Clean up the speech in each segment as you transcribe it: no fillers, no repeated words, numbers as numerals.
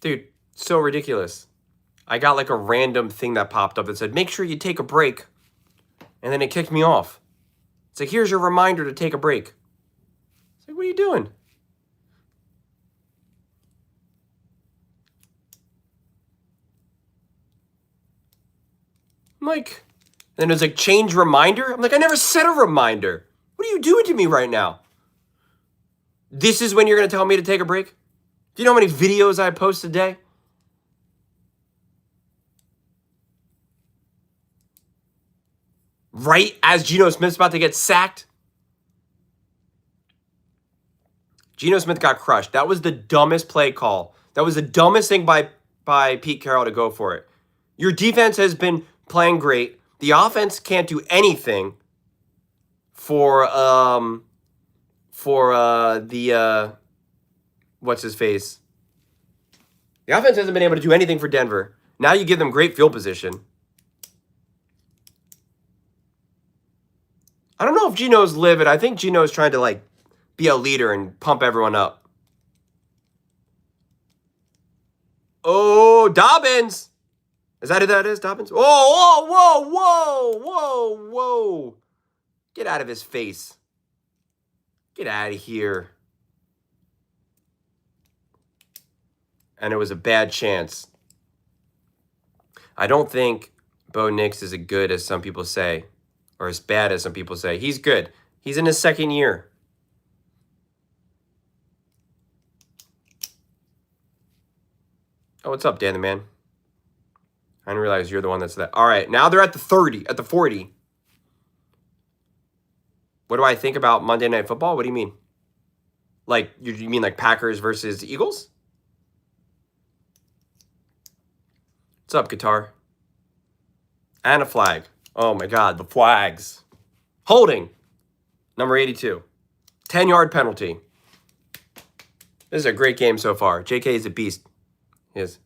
Dude, so ridiculous. I got like a random thing that popped up that said, make sure you take a break. And then it kicked me off. It's like, here's your reminder to take a break. It's like, what are you doing? I'm like, and it was like, change reminder. I'm like, I never set a reminder. What are you doing to me right now? This is when you're going to tell me to take a break? Do you know how many videos I post a day? Right as Geno Smith's about to get sacked? Geno Smith got crushed. That was the dumbest play call. That was the dumbest thing by Pete Carroll to go for it. Your defense has been playing great. The offense can't do anything for the what's his face? The offense hasn't been able to do anything for Denver. Now you give them great field position. I don't know if Geno's livid. I think Geno's trying to like be a leader and pump everyone up. Oh, Dobbins. Is that who that is, Dobbins? Oh, whoa, whoa, whoa, whoa, whoa. Get out of his face. Get out of here. And it was a bad chance. I don't think Bo Nix is as good as some people say, or as bad as some people say. He's good. He's in his second year. Oh, what's up, Dan the Man? I didn't realize you're the one that's that. All right, now they're at the 30, at the 40. What do I think about Monday Night Football? What do you mean? Like, you mean like Packers versus Eagles? What's up, guitar? And a flag. Oh my God, the flags. Holding. Number 82. 10-yard penalty. This is a great game so far. JK is a beast. He is.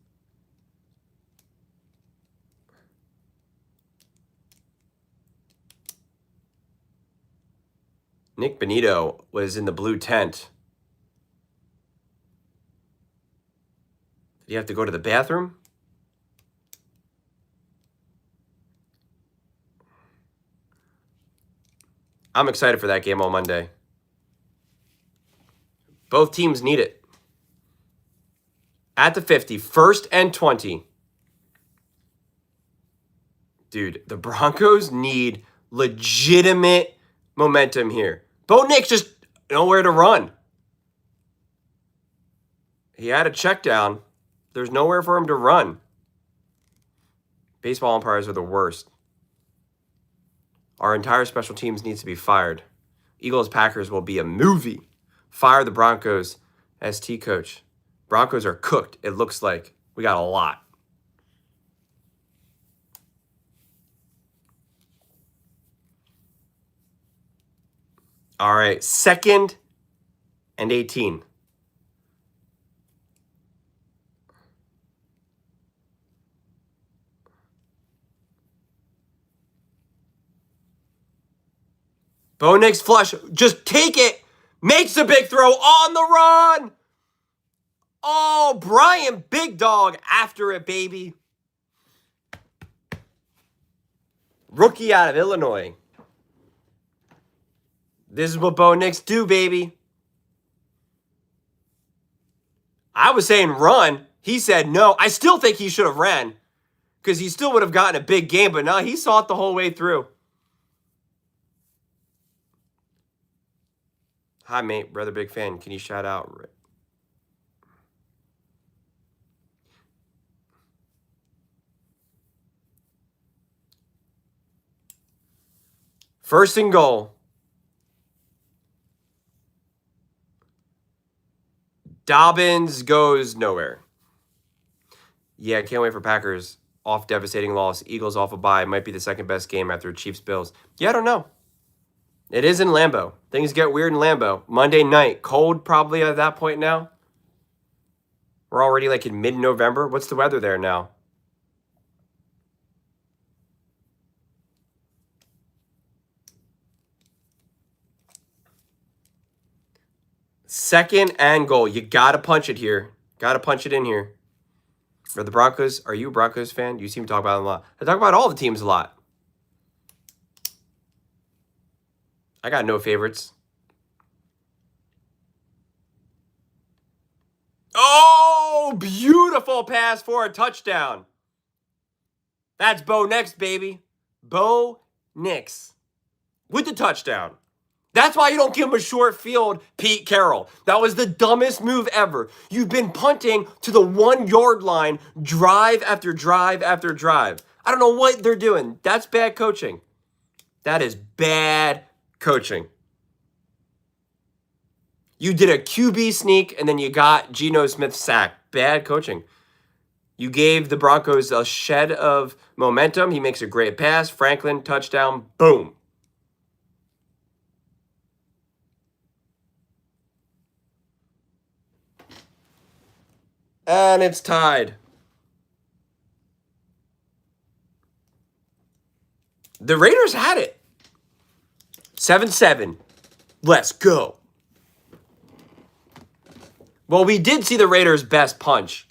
Nick Benito was in the blue tent. Did he have to go to the bathroom? I'm excited for that game on Monday. Both teams need it. At the 50, 1st and 20. Dude, the Broncos need legitimate momentum here. Bo Nix just nowhere to run. He had a check down. There's nowhere for him to run. Baseball umpires are the worst. Our entire special teams needs to be fired. Eagles-Packers will be a movie. Fire the Broncos ST coach. Broncos are cooked, it looks like. We got a lot. All right, 2nd and 18. Bo Nix flush. Just take it. Makes a big throw on the run. Oh, Brian Big Dog after it, baby. Rookie out of Illinois. This is what Bo Nix do, baby. I was saying run. He said no. I still think he should have ran because he still would have gotten a big game, but no, he saw it the whole way through. Hi, mate. Brother, big fan. Can you shout out? First and goal. Dobbins goes nowhere. Yeah, can't wait for Packers. Off devastating loss. Eagles off a bye. Might be the second best game after Chiefs-Bills. Yeah, I don't know. It is in Lambeau. Things get weird in Lambeau. Monday night. Cold probably at that point now. We're already like in mid-November. What's the weather there now? Second and goal. You got to punch it here. Got to punch it in here. For the Broncos, are you a Broncos fan? You seem to talk about them a lot. I talk about all the teams a lot. I got no favorites. Oh, beautiful pass for a touchdown. That's Bo Nix, baby. Bo Nix with the touchdown. That's why you don't give him a short field, Pete Carroll. That was the dumbest move ever. You've been punting to the 1 yard line, drive after drive after drive. I don't know what they're doing. That's bad coaching. That is bad coaching. You did a QB sneak, and then you got Geno Smith sacked. Bad coaching. You gave the Broncos a shed of momentum. He makes a great pass. Franklin, touchdown, boom. And it's tied. The Raiders had it. 7-7. Let's go. Well, we did see the Raiders' best punch.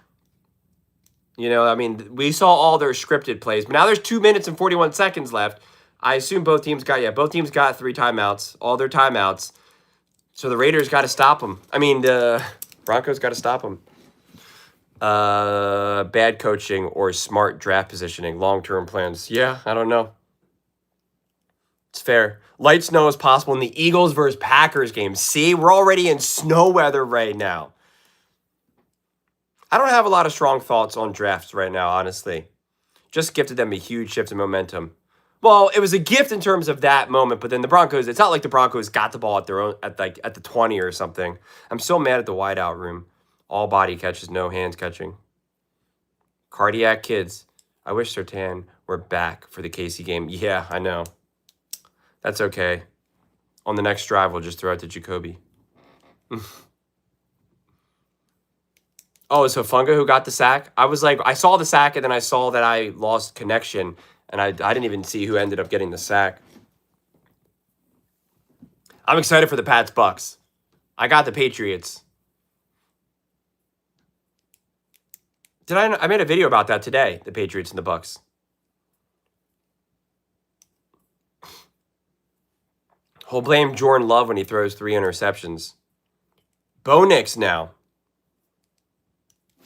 You know, I mean, we saw all their scripted plays. But now there's 2 minutes and 41 seconds left. I assume both teams got 3 timeouts. All their timeouts. So the Raiders got to stop them. I mean, the Broncos got to stop them. Bad coaching or smart draft positioning, long-term plans. Yeah, I don't know. It's fair. Light snow is possible in the Eagles versus Packers game. See, we're already in snow weather right now. I don't have a lot of strong thoughts on drafts right now, honestly. Just gifted them a huge shift in momentum. Well, it was a gift in terms of that moment, but then the Broncos, it's not like the Broncos got the ball at their own at the 20 or something. I'm so mad at the wideout room. All body catches, no hands catching. Cardiac kids. I wish Sertan were back for the Casey game. Yeah, I know. That's okay. On the next drive, we'll just throw it to Jacoby. Oh, so Funga who got the sack? I was like, I saw the sack, and then I saw that I lost connection, and I didn't even see who ended up getting the sack. I'm excited for the Pats Bucks. I got the Patriots. I made a video about that today, the Patriots and the Bucks. He'll blame Jordan Love when he throws 3 interceptions. Bo Nix now.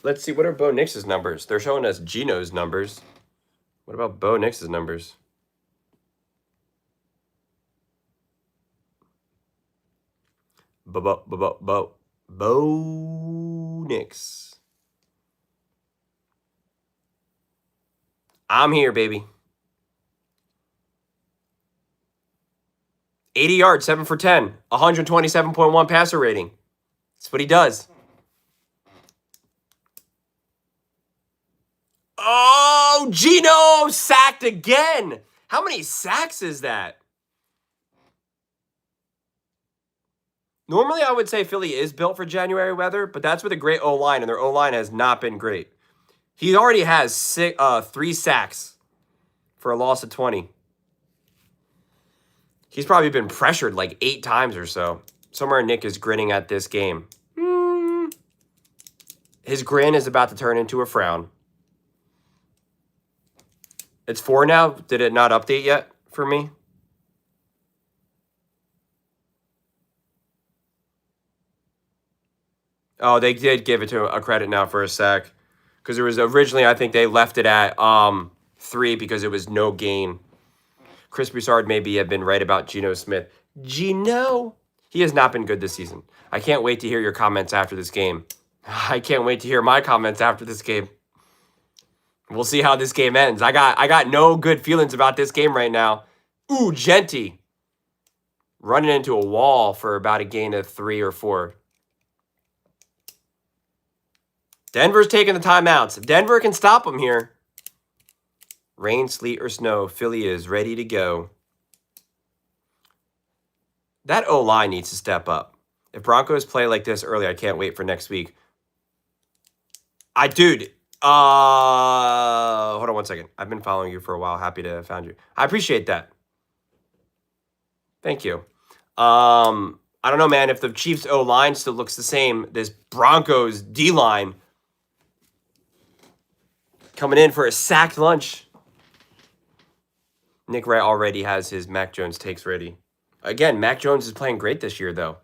Let's see, what are Bo Nix's numbers? They're showing us Geno's numbers. What about Bo Nix's numbers? Bo Nix. I'm here, baby. 80 yards, 7 for 10. 127.1 passer rating. That's what he does. Oh, Geno sacked again. How many sacks is that? Normally, I would say Philly is built for January weather, but that's with a great O-line, and their O-line has not been great. He already has 3 sacks for a loss of 20. He's probably been pressured like 8 times or so. Somewhere Nick is grinning at this game. His grin is about to turn into a frown. It's 4 now. Did it not update yet for me? Oh, they did give it to a credit now for a sack. Because it was originally, I think they left it at 3 because it was no gain. Chris Broussard maybe have been right about Geno Smith. Geno, he has not been good this season. I can't wait to hear your comments after this game. I can't wait to hear my comments after this game. We'll see how this game ends. I got no good feelings about this game right now. Ooh, Genty. Running into a wall for about a gain of 3 or 4. Denver's taking the timeouts. Denver can stop them here. Rain, sleet, or snow, Philly is ready to go. That O-line needs to step up. If Broncos play like this early, I can't wait for next week. Dude, hold on one second. I've been following you for a while. Happy to have found you. I appreciate that. Thank you. I don't know, man. If the Chiefs O-line still looks the same, this Broncos D-line, Coming in for a sacked lunch. Nick Wright already has his Mac Jones takes ready. Again, Mac Jones is playing great this year, though.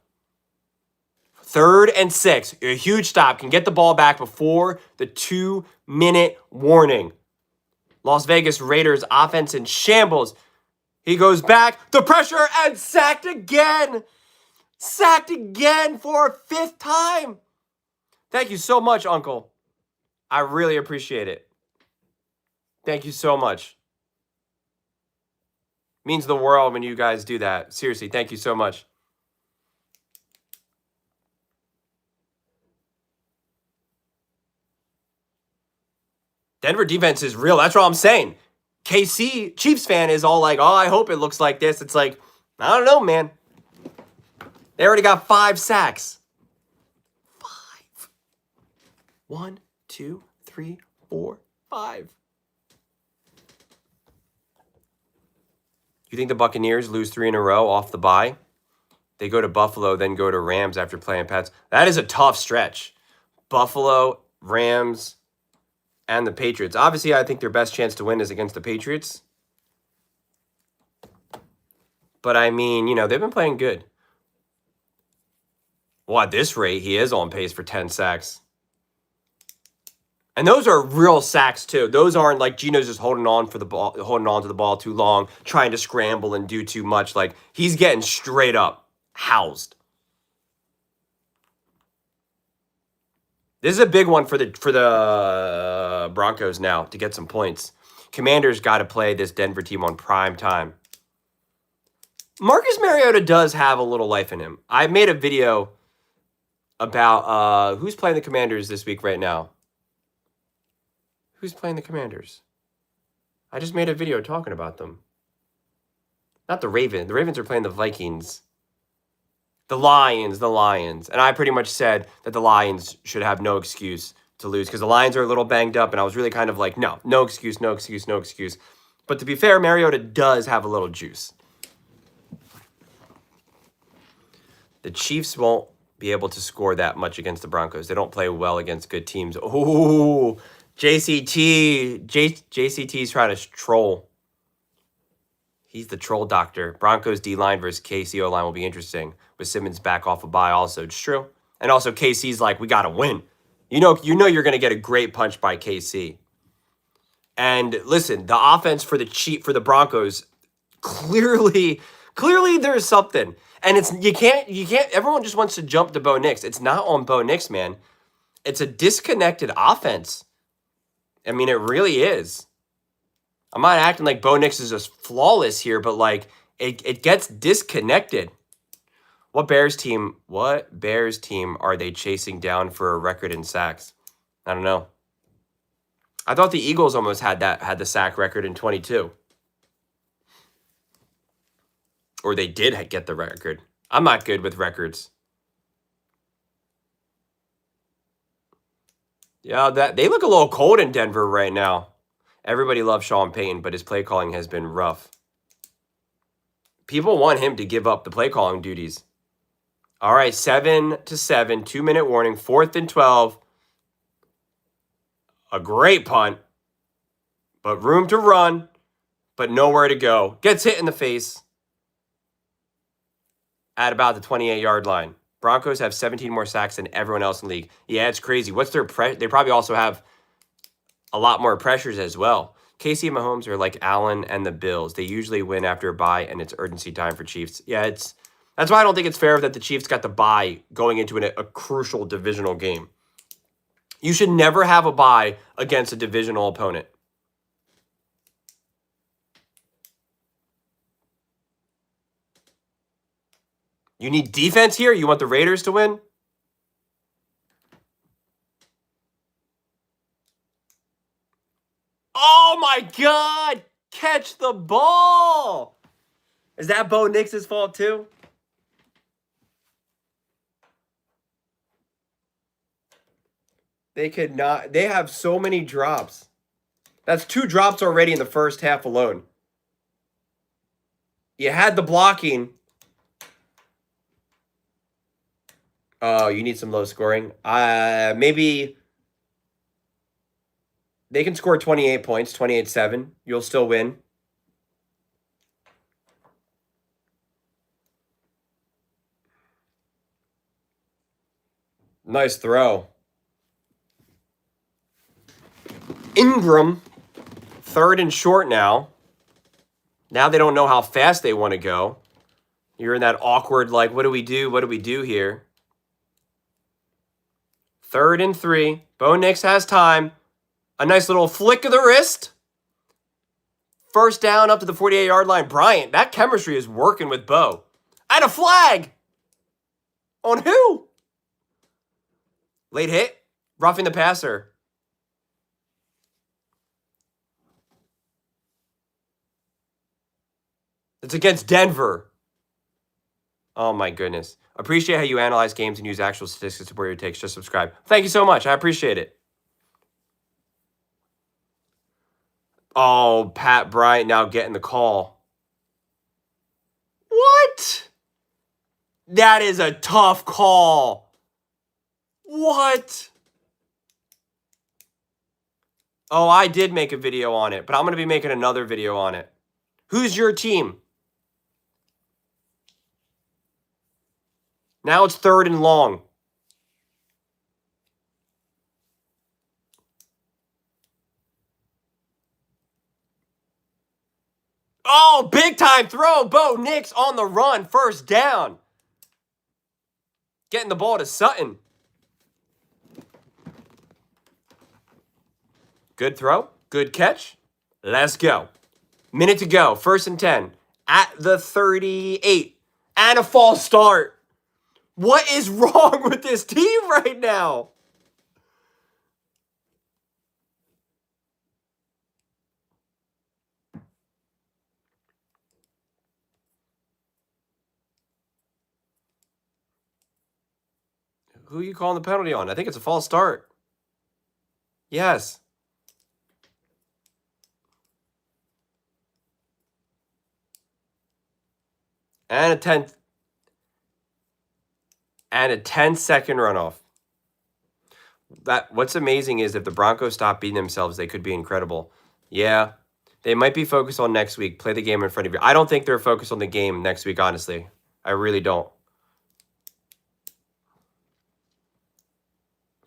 3rd and 6. A huge stop. Can get the ball back before the 2-minute warning. Las Vegas Raiders offense in shambles. He goes back. The pressure and sacked again. Sacked again for a 5th time. Thank you so much, Uncle. I really appreciate it. Thank you so much. Means the world when you guys do that. Seriously, thank you so much. Denver defense is real. That's what I'm saying. KC, Chiefs fan, is all like, oh, I hope it looks like this. It's like, I don't know, man. They already got 5 sacks. 5. 1, 2, 3, 4, 5. You think the Buccaneers lose 3 in a row off the bye? They go to Buffalo, then go to Rams after playing Pats. That is a tough stretch. Buffalo, Rams, and the Patriots. Obviously, I think their best chance to win is against the Patriots. But I mean, they've been playing good. Well, at this rate, he is on pace for 10 sacks. And those are real sacks too. Those aren't like Geno's just holding on to the ball too long, trying to scramble and do too much. Like, he's getting straight up housed. This is a big one for the Broncos now to get some points. Commanders got to play this Denver team on prime time. Marcus Mariota does have a little life in him. I made a video about who's playing the Commanders this week right now. Who's playing the Commanders? I just made a video talking about them. Not the Ravens. The Ravens are playing the Vikings. The Lions. And I pretty much said that the Lions should have no excuse to lose because the Lions are a little banged up, and I was really kind of like, no excuse. But to be fair, Mariota does have a little juice. The Chiefs won't be able to score that much against the Broncos. They don't play well against good teams. Ooh, JCT's trying to troll. He's the troll doctor. Broncos D-line versus KC O-line will be interesting. With Simmons back off a bye also. It's true. And also KC's like, we got to win. You know you're going to get a great punch by KC. And listen, the offense for the Broncos, clearly there's something. And you can't, everyone just wants to jump to Bo Nix. It's not on Bo Nix, man. It's a disconnected offense. I mean, it really is. I'm not acting like Bo Nix is just flawless here, but like it gets disconnected. What Bears team are they chasing down for a record in sacks? I don't know. I thought the Eagles almost had the sack record in 22. Or they did get the record. I'm not good with records. Yeah, they look a little cold in Denver right now. Everybody loves Sean Payton, but his play calling has been rough. People want him to give up the play calling duties. All right, 7-7, 2-minute warning, 4th and 12. A great punt, but room to run, but nowhere to go. Gets hit in the face at about the 28-yard line. Broncos have 17 more sacks than everyone else in the league. Yeah, it's crazy. What's their they probably also have a lot more pressures as well. KC and Mahomes are like Allen and the Bills. They usually win after a bye, and it's urgency time for Chiefs. Yeah, that's why I don't think it's fair that the Chiefs got the bye going into a crucial divisional game. You should never have a bye against a divisional opponent. You need defense here? You want the Raiders to win? Oh my God! Catch the ball! Is that Bo Nix's fault too? They could not. They have so many drops. That's 2 drops already in the first half alone. You had the blocking. Oh, you need some low scoring. Maybe They can score 28 points, 28-7. You'll still win. Nice throw. Ingram, 3rd and short now. Now they don't know how fast they want to go. You're in that awkward, like, what do we do? What do we do here? 3rd and 3. Bo Nix has time. A nice little flick of the wrist. 1st down up to the 48-yard line. Bryant, that chemistry is working with Bo. And a flag! On who? Late hit? Roughing the passer. It's against Denver. Oh my goodness. Appreciate how you analyze games and use actual statistics to support your takes. Just subscribe. Thank you so much. I appreciate it. Oh, Pat Bryant now getting the call. What? That is a tough call. What? Oh, I did make a video on it, but I'm going to be making another video on it. Who's your team? Now it's 3rd and long. Oh, big time throw. Bo Nix on the run. 1st down. Getting the ball to Sutton. Good throw. Good catch. Let's go. Minute to go. 1st and 10. At the 38. And a false start. What is wrong with this team right now? Who are you calling the penalty on? I think it's a false start. Yes. And a 10-second runoff. What's amazing is if the Broncos stop beating themselves, they could be incredible. Yeah, they might be focused on next week. Play the game in front of you. I don't think they're focused on the game next week, honestly. I really don't.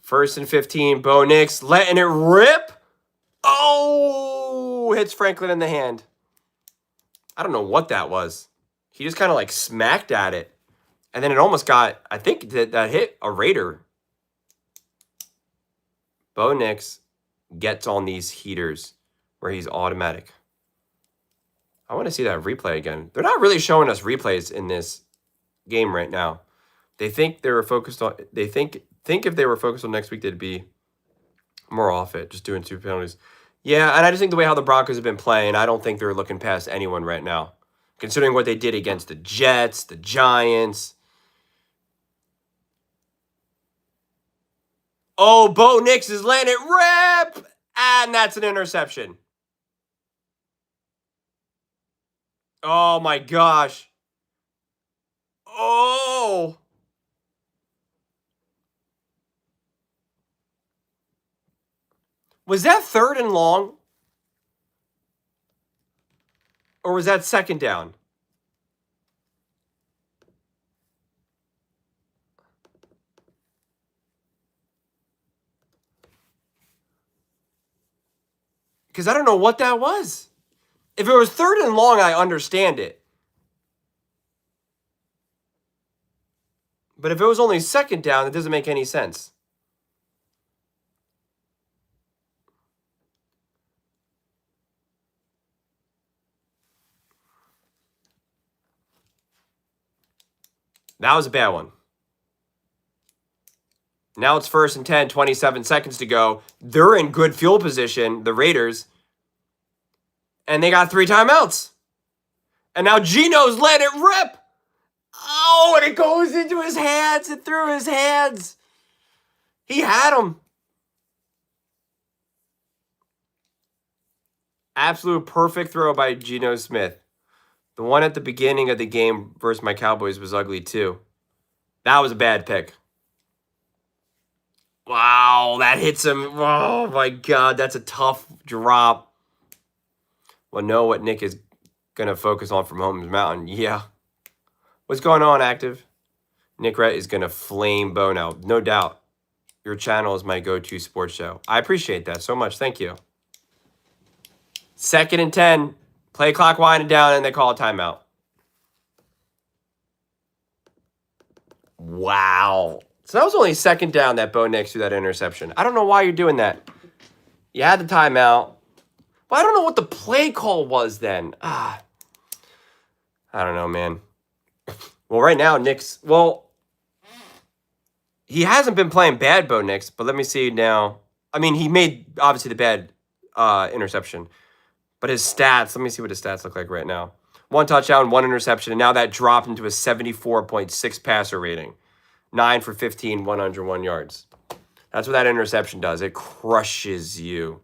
1st and 15. Bo Nix letting it rip. Oh, hits Franklin in the hand. I don't know what that was. He just kind of like smacked at it. And then it almost got, I think that hit a Raider. Bo Nix gets on these heaters where he's automatic. I want to see that replay again. They're not really showing us replays in this game right now. They think they were focused on, they think if they were focused on next week, they'd be more off it, just doing 2 penalties. Yeah, and I just think the way how the Broncos have been playing, I don't think they're looking past anyone right now. Considering what they did against the Jets, the Giants. Oh, Bo Nix is letting it rip! And that's an interception. Oh, my gosh. Oh! Was that 3rd and long? Or was that 2nd down? Because I don't know what that was. If it was 3rd and long, I understand it. But if it was only 2nd down, it doesn't make any sense. That was a bad one. Now it's 1st and 10, 27 seconds to go. They're in good field position, the Raiders. And they got 3 timeouts. And now Geno's let it rip. Oh, and it goes into his hands and through his hands. He had him. Absolute perfect throw by Geno Smith. The one at the beginning of the game versus my Cowboys was ugly too. That was a bad pick. Wow, that hits him. Oh, my God. That's a tough drop. Well, know what Nick is going to focus on from Holmes Mountain. Yeah. What's going on, Active? Nick Wright is going to flame Bo now. No doubt. Your channel is my go-to sports show. I appreciate that so much. Thank you. 2nd and 10. Play clock winding down, and they call a timeout. Wow. So that was only 2nd down that Bo Nix threw that interception. I don't know why you're doing that. You had the timeout. But I don't know what the play call was then. I don't know, man. Well, right now, Nix... Well, he hasn't been playing bad, Bo Nix, but let me see now. I mean, he made, obviously, the bad interception. But his stats, let me see what his stats look like right now. 1 touchdown, 1 interception, and now that dropped into a 74.6 passer rating. 9 for 15, 101 yards. That's what that interception does. It crushes you.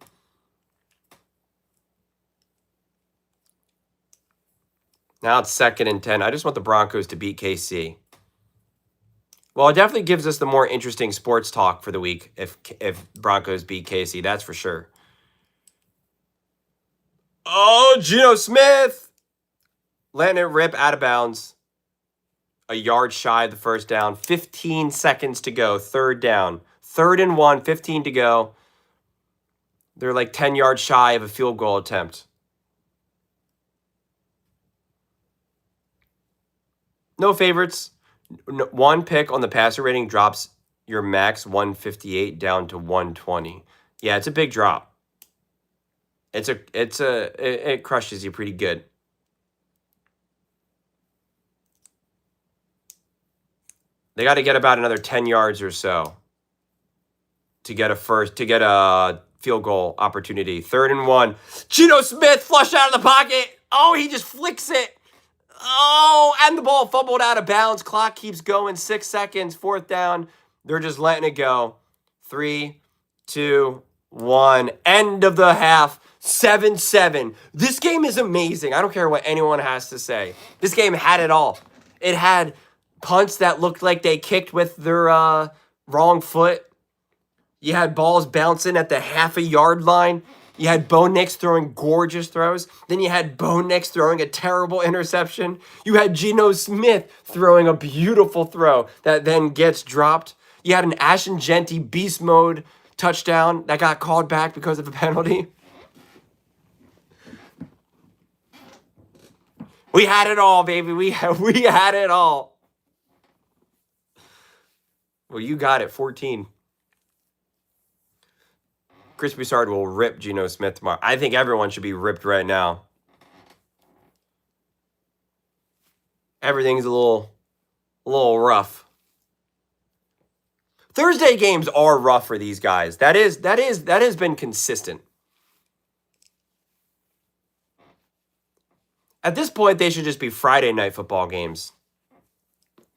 Now it's 2nd and 10. I just want the Broncos to beat KC. Well, it definitely gives us the more interesting sports talk for the week if Broncos beat KC. That's for sure. Oh, Geno Smith. Letting it rip out of bounds. A yard shy of the first down. 15 seconds to go. 3rd down. 3rd and 1. 15 to go. They're like 10 yards shy of a field goal attempt. No favorites. 1 pick on the passer rating drops your max 158 down to 120. Yeah, it's a big drop. It crushes you pretty good. They got to get about another 10 yards or so to get a field goal opportunity. 3rd and 1. Geno Smith flushed out of the pocket. Oh, he just flicks it. Oh, and the ball fumbled out of bounds. Clock keeps going. 6 seconds. 4th down. They're just letting it go. 3, 2, 1. End of the half. 7-7. This game is amazing. I don't care what anyone has to say. This game had it all. It had punts that looked like they kicked with their wrong foot. You had balls bouncing at the half-a-yard line. You had Bo Nix throwing gorgeous throws. Then you had Bo Nix throwing a terrible interception. You had Geno Smith throwing a beautiful throw that then gets dropped. You had an Ashton Genty beast mode touchdown that got called back because of a penalty. We had it all, baby. We had it all. Well, you got it, 14. Chris Broussard will rip Geno Smith tomorrow. I think everyone should be ripped right now. Everything's a little rough. Thursday games are rough for these guys. That has been consistent. At this point, they should just be Friday night football games.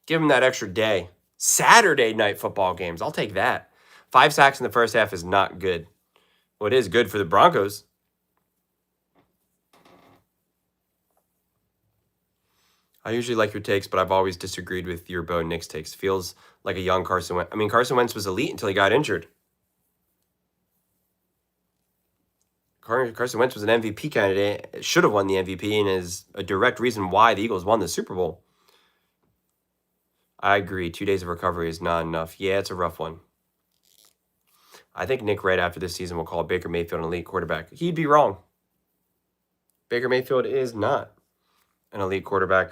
Give them that extra day. Saturday night football games. I'll take that. 5 sacks in the first half is not good. Well, it is good for the Broncos. I usually like your takes, but I've always disagreed with your Bo Nix takes. Feels like a young Carson Wentz. I mean, Carson Wentz was elite until he got injured. Carson Wentz was an MVP candidate. Should have won the MVP and is a direct reason why the Eagles won the Super Bowl. I agree. 2 days of recovery is not enough. Yeah, it's a rough one. I think Nick Wright after this season will call Baker Mayfield an elite quarterback. He'd be wrong. Baker Mayfield is not an elite quarterback.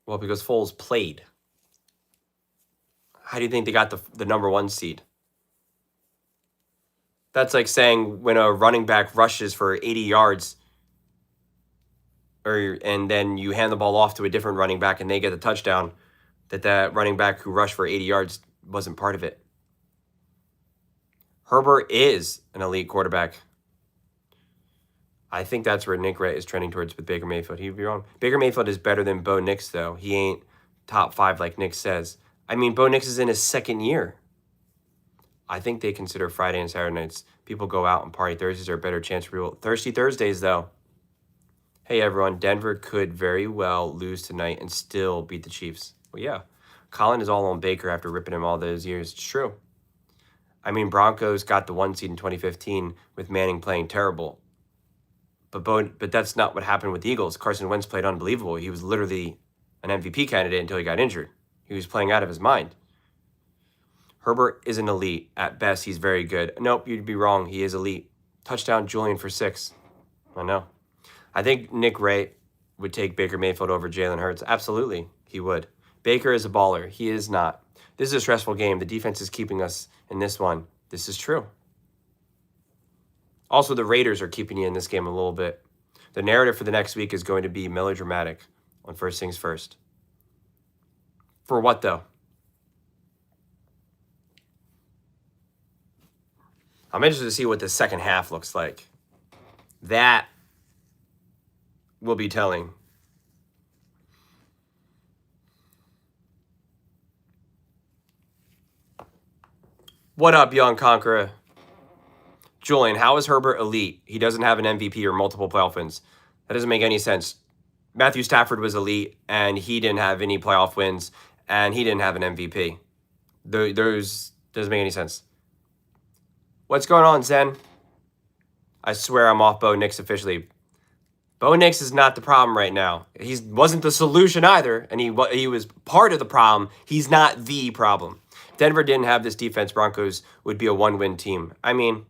Well, because Foles played. How do you think they got the number 1 seed? That's like saying when a running back rushes for 80 yards and then you hand the ball off to a different running back and they get the touchdown, that running back who rushed for 80 yards wasn't part of it. Herbert is an elite quarterback. I think that's where Nick Wright is trending towards with Baker Mayfield. He'd be wrong. Baker Mayfield is better than Bo Nix, though. He ain't top 5 like Nick says. I mean, Bo Nix is in his 2nd year. I think they consider Friday and Saturday nights. People go out and party. Thursdays are a better chance for people. Thirsty Thursdays, though. Hey, everyone. Denver could very well lose tonight and still beat the Chiefs. Well, yeah. Colin is all on Baker after ripping him all those years. It's true. I mean, Broncos got the 1 seed in 2015 with Manning playing terrible. But that's not what happened with the Eagles. Carson Wentz played unbelievable. He was literally an MVP candidate until he got injured. He was playing out of his mind. Herbert is an elite. At best, he's very good. Nope, you'd be wrong. He is elite. Touchdown, Julian for 6. I know. I think Nick Wright would take Baker Mayfield over Jalen Hurts. Absolutely, he would. Baker is a baller. He is not. This is a stressful game. The defense is keeping us in this one. This is true. Also, the Raiders are keeping you in this game a little bit. The narrative for the next week is going to be melodramatic on First Things First. For what, though? I'm interested to see what the second half looks like. That will be telling. What up, young conqueror? Julian, how is Herbert elite? He doesn't have an MVP or multiple playoff wins. That doesn't make any sense. Matthew Stafford was elite, and he didn't have any playoff wins, and he didn't have an MVP. Those doesn't make any sense. What's going on, Zen? I swear I'm off Bo Nix officially. Bo Nix is not the problem right now. He wasn't the solution either, and he was part of the problem. He's not the problem. If Denver didn't have this defense, Broncos would be a one-win team. I mean,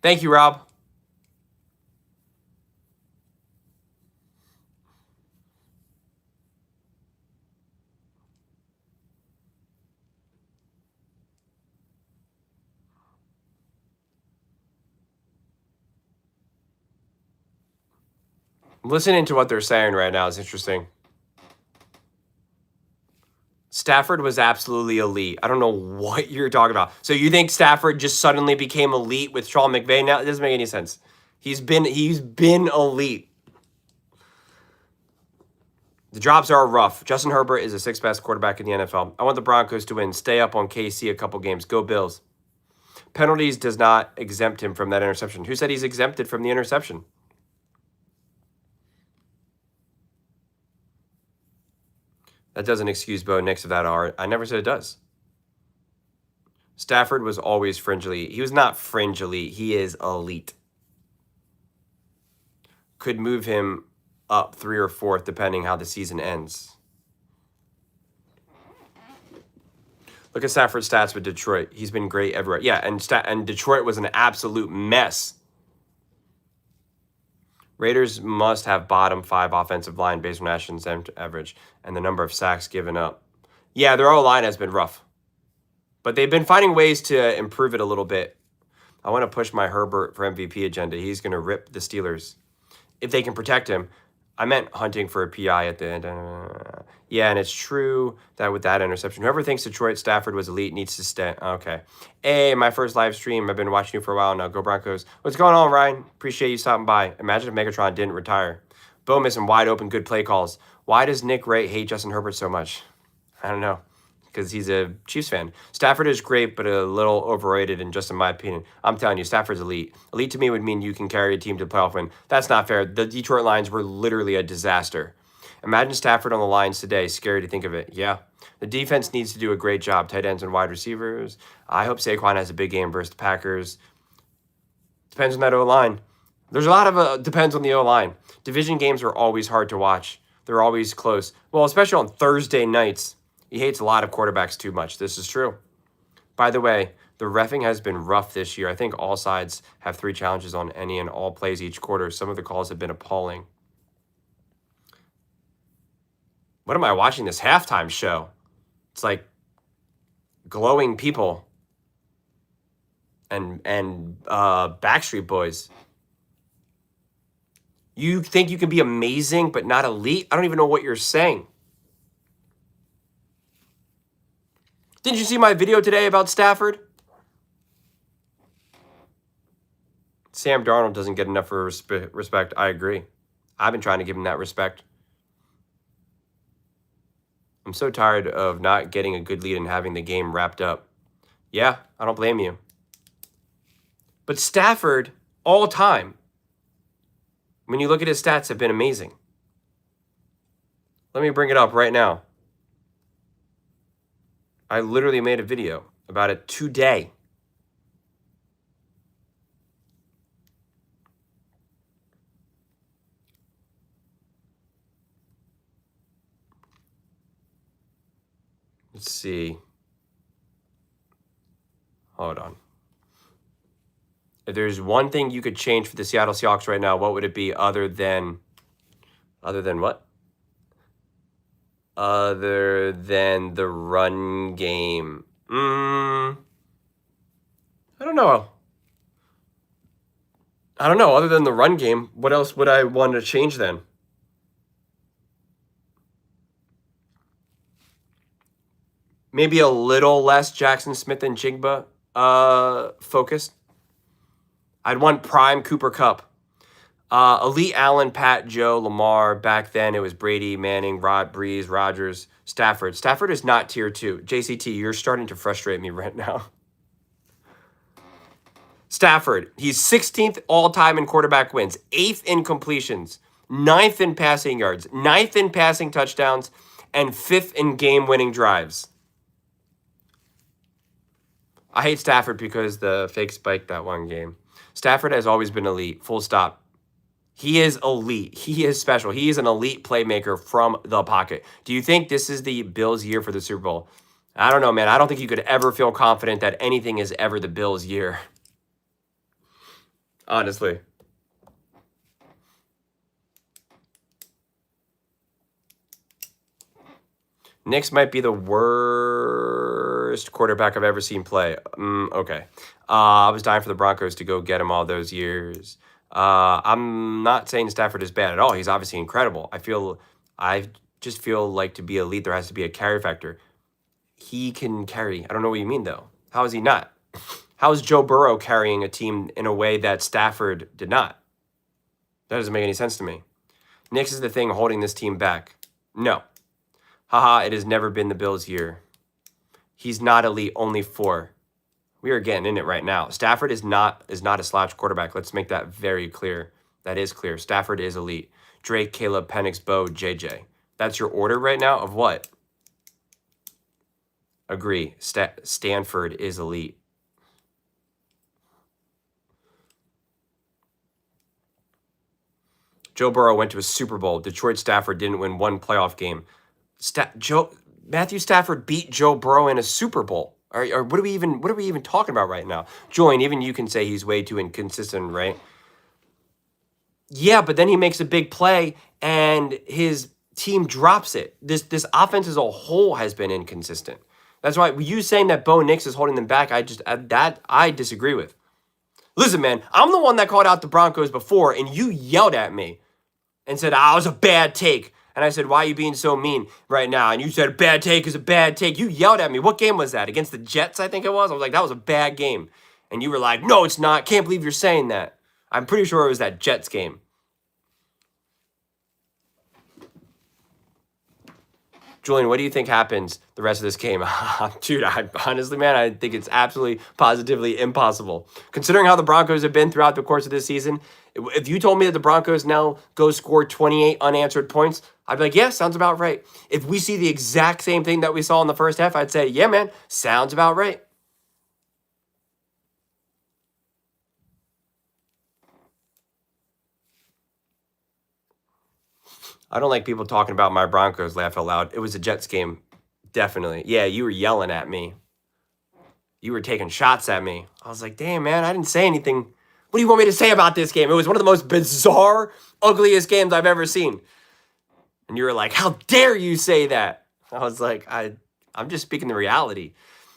thank you, Rob. Listening to what they're saying right now is interesting. Stafford was absolutely elite. I don't know what you're talking about. So you think Stafford just suddenly became elite with Sean McVay now? It doesn't make any sense. He's been elite. The drops are rough. Justin Herbert is the 6th best quarterback in the NFL. I want the Broncos to win. Stay up on KC a couple games. Go Bills. Penalties does not exempt him from that interception. Who said he's exempted from the interception? That doesn't excuse Bo Nix of that art. I never said it does. Stafford was always fringe elite. He was not fringe elite. He is elite. Could move him up 3 or 4th depending how the season ends. Look at Stafford's stats with Detroit. He's been great everywhere. Yeah, and Detroit was an absolute mess. Raiders must have bottom 5 offensive line based on national average and the number of sacks given up. Yeah, their O-line has been rough. But they've been finding ways to improve it a little bit. I want to push my Herbert for MVP agenda. He's going to rip the Steelers. If they can protect him. I meant hunting for a PI at the end. Yeah, and it's true that with that interception, whoever thinks Detroit Stafford was elite needs to stay. Okay. Hey, my first live stream. I've been watching you for a while now. Go Broncos. What's going on, Ryan? Appreciate you stopping by. Imagine if Megatron didn't retire. Bo missing wide open, good play calls. Why does Nick Wright hate Justin Herbert so much? I don't know. Because he's a Chiefs fan. Stafford is great, but a little overrated, and just in my opinion. I'm telling you, Stafford's elite. Elite to me would mean you can carry a team to the playoff win. That's not fair. The Detroit Lions were literally a disaster. Imagine Stafford on the Lions today. Scary to think of it. Yeah. The defense needs to do a great job. Tight ends and wide receivers. I hope Saquon has a big game versus the Packers. Depends on that O-line. There's a lot of depends on the O-line. Division games are always hard to watch. They're always close. Well, especially on Thursday nights. He hates a lot of quarterbacks too much. This is true. By the way, the reffing has been rough this year. I think all sides have 3 challenges on any and all plays each quarter. Some of the calls have been appalling. What am I watching this halftime show? It's like glowing people. and Backstreet Boys. You think you can be amazing but not elite? I don't even know what you're saying. Didn't you see my video today about Stafford? Sam Darnold doesn't get enough respect. I agree. I've been trying to give him that respect. I'm so tired of not getting a good lead and having the game wrapped up. Yeah, I don't blame you. But Stafford, all time, when you look at his stats, have been amazing. Let me bring it up right now. I literally made a video about it today. Let's see. Hold on. If there's one thing you could change for the Seattle Seahawks right now, what would it be other than what? Other than the run game. I don't know. Other than the run game, what else would I want to change then? Maybe a little less Jackson Smith and Jigba focused. I'd want prime Cooper Kupp. Elite Allen, Pat, Joe, Lamar. Back then it was Brady, Manning, Breeze, Rodgers, Stafford. Stafford is not tier 2. JCT, you're starting to frustrate me right now. Stafford, he's 16th all-time in quarterback wins, 8th in completions, 9th in passing yards, 9th in passing touchdowns, and 5th in game-winning drives. I hate Stafford because the fake spike that one game. Stafford has always been elite, full stop. He is elite. He is special. He is an elite playmaker from the pocket. Do you think this is the Bills' year for the Super Bowl? I don't know, man. I don't think you could ever feel confident that anything is ever the Bills' year. Honestly. Knicks might be the worst quarterback I've ever seen play. Okay. I was dying for the Broncos to go get him all those years. I'm not saying Stafford is bad at all. He's obviously incredible. I just feel like to be elite, there has to be a carry factor. He can carry. I don't know what you mean, though. How is he not? How is Joe Burrow carrying a team in a way that Stafford did not? That doesn't make any sense to me. Knicks is the thing holding this team back. No. Haha, it has never been the Bills' year. He's not elite, only 4. We are getting in it right now. Stafford is not a slouch quarterback. Let's make that very clear. That is clear. Stafford is elite. Drake, Caleb, Penix, Bo, JJ. That's your order right now of what? Agree. Stanford is elite. Joe Burrow went to a Super Bowl. Detroit Stafford didn't win one playoff game. Matthew Stafford beat Joe Burrow in a Super Bowl. Or what are we even talking about right now? Julian, even you can say he's way too inconsistent, right? Yeah, but then he makes a big play and his team drops it. This offense as a whole has been inconsistent. That's why you saying that Bo Nix is holding them back, I disagree with. Listen, man, I'm the one that called out the Broncos before, and you yelled at me and said, it was a bad take. And I said, why are you being so mean right now? And you said, a bad take is a bad take. You yelled at me. What game was that? Against the Jets, I think it was. I was like, that was a bad game. And you were like, no, it's not. Can't believe you're saying that. I'm pretty sure it was that Jets game. Julian, what do you think happens the rest of this game? Dude, honestly, man, I think it's absolutely, positively impossible. Considering how the Broncos have been throughout the course of this season, if you told me that the Broncos now go score 28 unanswered points, I'd be like, yeah, sounds about right. If we see the exact same thing that we saw in the first half, I'd say, yeah, man, sounds about right. I don't like people talking about my Broncos, laugh out loud. It was a Jets game, definitely. Yeah, you were yelling at me. You were taking shots at me. I was like, damn, man, I didn't say anything. What do you want me to say about this game? It was one of the most bizarre, ugliest games I've ever seen. And you were like, how dare you say that? I was like, I'm just speaking the reality.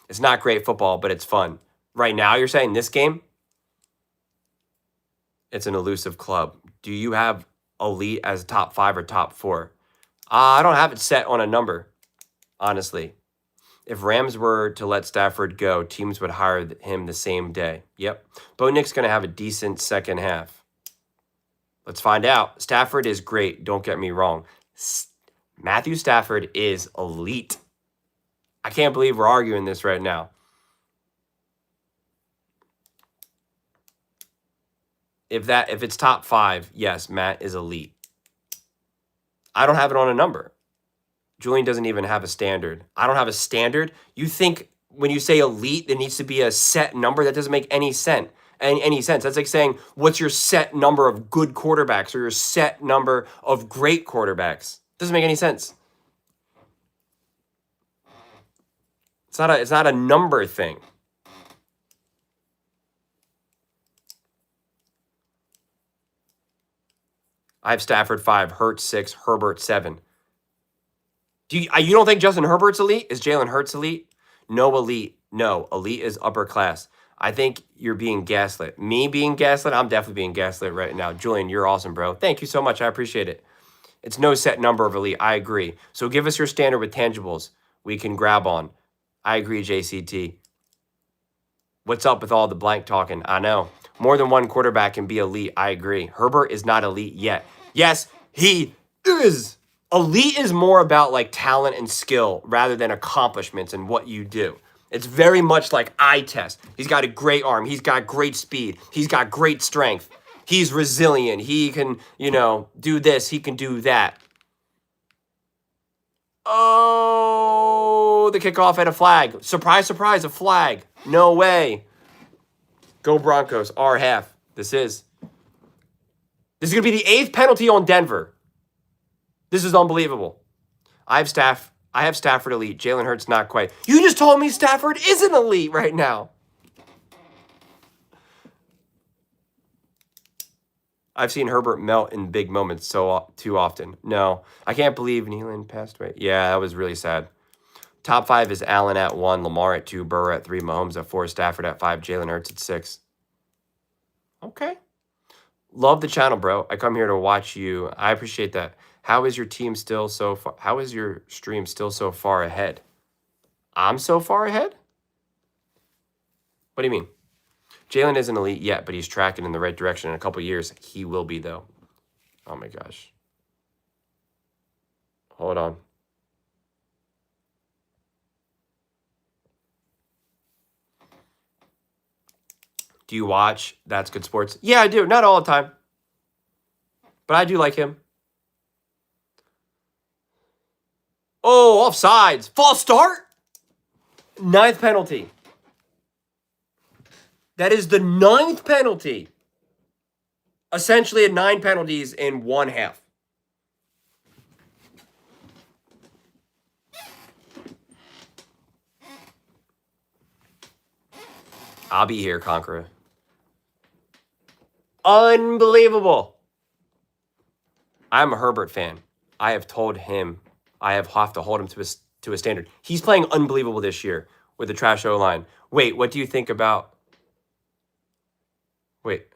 It's not great football, but it's fun. Right now, you're saying this game? It's an elusive club. Do you have elite as top 5 or top 4? I don't have it set on a number, honestly. If Rams were to let Stafford go, teams would hire him the same day. Yep. Bo Nick's going to have a decent second half. Let's find out. Stafford is great. Don't get me wrong. Matthew Stafford is elite. I can't believe we're arguing this right now. If it's top 5, yes, Matt is elite. I don't have it on a number. Julian doesn't even have a standard. I don't have a standard. You think when you say elite, there needs to be a set number? That doesn't make any sense. Any sense. That's like saying, what's your set number of good quarterbacks or your set number of great quarterbacks? Doesn't make any sense. It's not a number thing. I have Stafford 5, Hurts 6, Herbert 7. You don't think Justin Herbert's elite? Is Jalen Hurts elite? No elite. No, elite is upper class. I think you're being gaslit. Me being gaslit? I'm definitely being gaslit right now. Julian, you're awesome, bro. Thank you so much. I appreciate it. It's no set number of elite. I agree. So give us your standard with tangibles we can grab on. I agree, JCT. What's up with all the blank talking? I know. More than one quarterback can be elite. I agree. Herbert is not elite yet. Yes, he is. Elite is more about like talent and skill rather than accomplishments and what you do. It's very much like eye test. He's got a great arm. He's got great speed. He's got great strength. He's resilient. He can, do this. He can do that. Oh, the kickoff had a flag. Surprise, surprise, a flag. No way. Go Broncos, R half. This is going to be the 8th penalty on Denver. This is unbelievable. I have Stafford elite. Jalen Hurts not quite. You just told me Stafford isn't elite right now. I've seen Herbert melt in big moments too often. No, I can't believe Nealon passed away. Yeah, that was really sad. Top 5 is Allen at 1, Lamar at 2, Burrow at 3, Mahomes at 4, Stafford at 5, Jalen Hurts at 6. Okay. Love the channel, bro. I come here to watch you. I appreciate that. How is your team still so far? How is your stream still so far ahead? I'm so far ahead? What do you mean? Jalen isn't elite yet, but he's tracking in the right direction. In a couple years, he will be, though. Oh, my gosh. Hold on. Do you watch That's Good Sports? Yeah, I do. Not all the time. But I do like him. Oh, offsides. False start? 9th penalty. That is the 9th penalty. Essentially, 9 penalties in one half. I'll be here, Conqueror. Unbelievable. I'm a Herbert fan. I have told him I have to hold him to a standard. He's playing unbelievable this year with the trash O-line. Wait, what do you think about... Wait.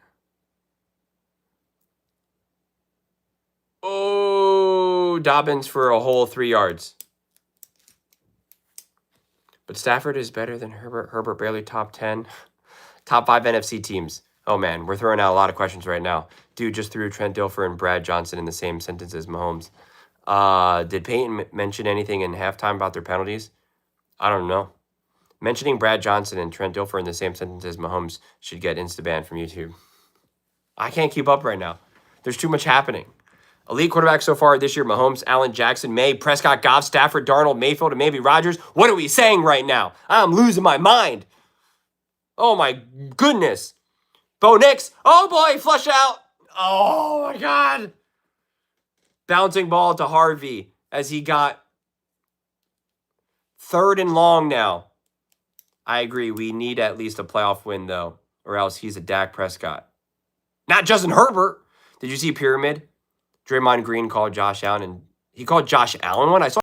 Oh, Dobbins for a whole 3 yards. But Stafford is better than Herbert. Herbert barely top 10. Top 5 NFC teams. Oh, man, we're throwing out a lot of questions right now. Dude just threw Trent Dilfer and Brad Johnson in the same sentence as Mahomes. Did Peyton mention anything in halftime about their penalties? I don't know. Mentioning Brad Johnson and Trent Dilfer in the same sentence as Mahomes should get insta-banned from YouTube. I can't keep up right now. There's too much happening. Elite quarterbacks so far this year, Mahomes, Allen, Jackson, May, Prescott, Goff, Stafford, Darnold, Mayfield, and maybe Rodgers. What are we saying right now? I'm losing my mind. Oh, my goodness. Bo Nix. Oh, boy, flush out. Oh, my God. Bouncing ball to Harvey as he got 3rd and long now. I agree. We need at least a playoff win, though, or else he's a Dak Prescott. Not Justin Herbert. Did you see Pyramid? Draymond Green called Josh Allen, and he called Josh Allen one. I saw